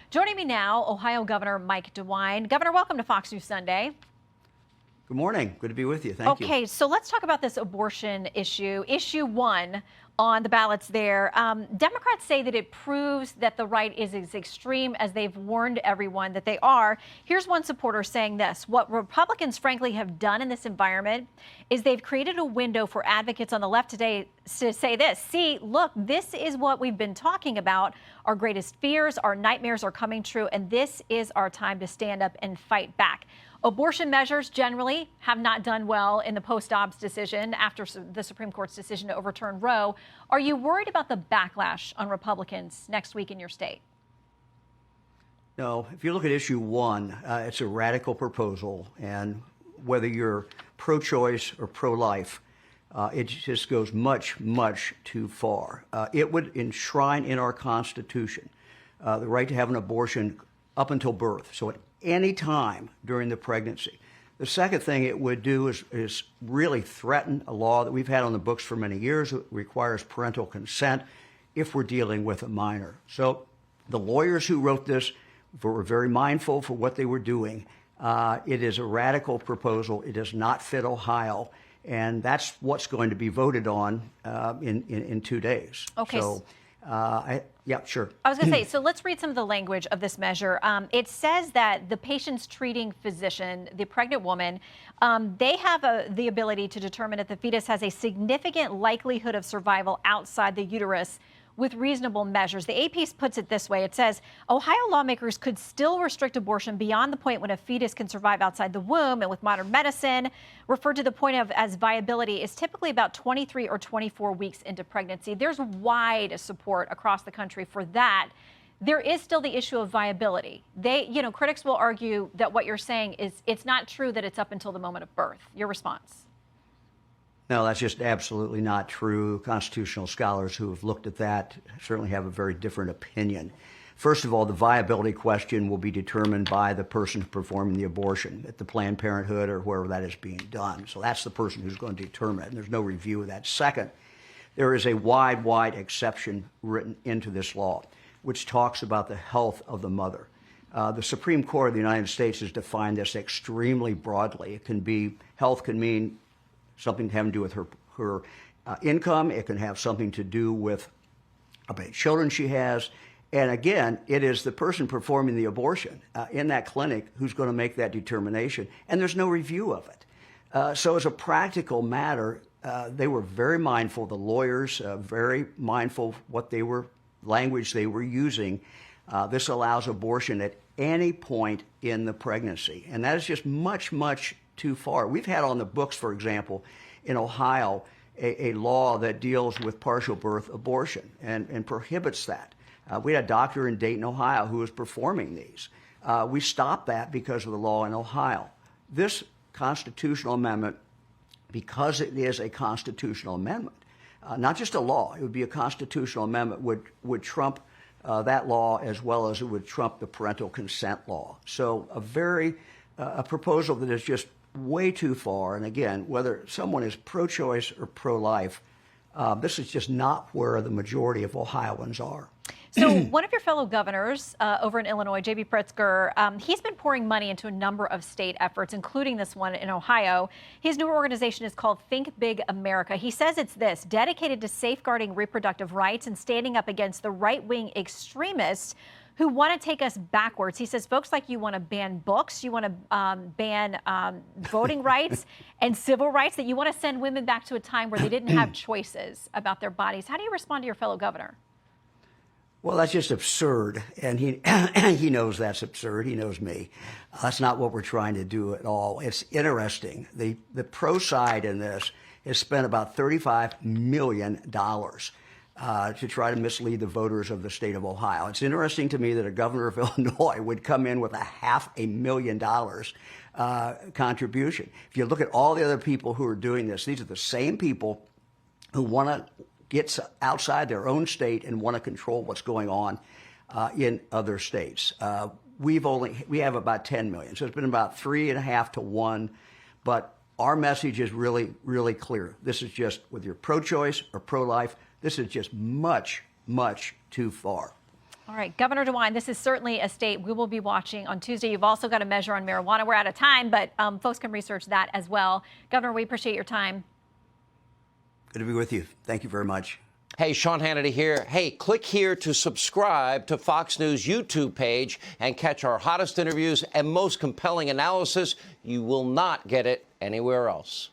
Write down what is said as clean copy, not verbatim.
Joining me now, Ohio Governor Mike DeWine. Governor, welcome to Fox News Sunday. Good morning. Good to be with you. Thank you. Okay, so let's talk about this abortion issue. Issue 1 on the ballots there. Democrats say that it proves that the right is as extreme as they've warned everyone that they are. Here's one supporter saying this: what Republicans frankly have done in this environment is they've created a window for advocates on the left today to say this: see, look, this is what we've been talking about. Our greatest fears, our nightmares are coming true, and this is our time to stand up and fight back. Abortion measures generally have not done well in the post-Dobbs decision after the Supreme Court's decision to overturn Roe. Are you worried about the backlash on Republicans next week in your state? No. If you look at issue 1, it's a radical proposal, and whether you're pro-choice or pro-life, it just goes much, much too far. It would enshrine in our Constitution the right to have an abortion up until birth, so at any time during the pregnancy. The second thing it would do is really threaten a law that we've had on the books for many years that requires parental consent if we're dealing with a minor. So the lawyers who wrote this were very mindful for what they were doing. It is a radical proposal. It does not fit Ohio, and that's what's going to be voted on in 2 days. Okay. So, yeah, sure. I was going to say, so let's read some of the language of this measure. It says that the patient's treating physician, the pregnant woman, they have the ability to determine if the fetus has a significant likelihood of survival outside the uterus with reasonable measures. The AP puts it this way. It says, Ohio lawmakers could still restrict abortion beyond the point when a fetus can survive outside the womb, and with modern medicine, referred to the point of as viability is typically about 23 or 24 weeks into pregnancy. There's wide support across the country for that. There is still the issue of viability. Critics will argue that what you're saying is it's not true that it's up until the moment of birth. Your response? No, that's just absolutely not true. Constitutional scholars who have looked at that certainly have a very different opinion. First of all, the viability question will be determined by the person performing the abortion at the Planned Parenthood or wherever that is being done. So that's the person who's going to determine it, and there's no review of that. Second, there is a wide exception written into this law, which talks about the health of the mother. The Supreme Court of the United States has defined this extremely broadly. It can be, health can mean something having to do with her income. It can have something to do with how many children she has. And again, it is the person performing the abortion in that clinic who's going to make that determination. And there's no review of it. So as a practical matter, they were very mindful, the lawyers, very mindful of what language they were using. This allows abortion at any point in the pregnancy. And that is just much too far. We've had on the books, for example, in Ohio, a law that deals with partial birth abortion and prohibits that. We had a doctor in Dayton, Ohio, who was performing these. We stopped that because of the law in Ohio. This constitutional amendment, because it is a constitutional amendment, not just a law, it would be a constitutional amendment, would trump that law as well as it would trump the parental consent law. So a proposal that is just way too far. And again, whether someone is pro-choice or pro-life, this is just not where the majority of Ohioans are. So one of your fellow governors over in Illinois, J.B Pritzker, he's been pouring money into a number of state efforts, including this one in Ohio. His new organization is called Think Big America. He says it's this: dedicated to safeguarding reproductive rights and standing up against the right-wing extremists who want to take us backwards. He says folks like you want to ban books, you want to ban voting rights and civil rights, that you want to send women back to a time where they didn't have choices about their bodies. How do you respond to your fellow governor? Well, that's just absurd, and he knows that's absurd. He knows me. That's not what we're trying to do at all. It's interesting. The pro side in this has spent about $35 million to try to mislead the voters of the state of Ohio. It's interesting to me that a governor of Illinois would come in with a $500,000 contribution. If you look at all the other people who are doing this, these are the same people who want to get outside their own state and want to control what's going on in other states. We have about 10 million, so it's been about 3.5 to 1, but our message is really clear. This is just, whether you're pro-choice or pro-life, this is just much too far. All right, Governor DeWine, this is certainly a state we will be watching on Tuesday. You've also got a measure on marijuana. We're out of time, but folks can research that as well. Governor, we appreciate your time. Good to be with you. Thank you very much. Hey, Sean Hannity here. Hey, click here to subscribe to Fox News YouTube page and catch our hottest interviews and most compelling analysis. You will not get it anywhere else.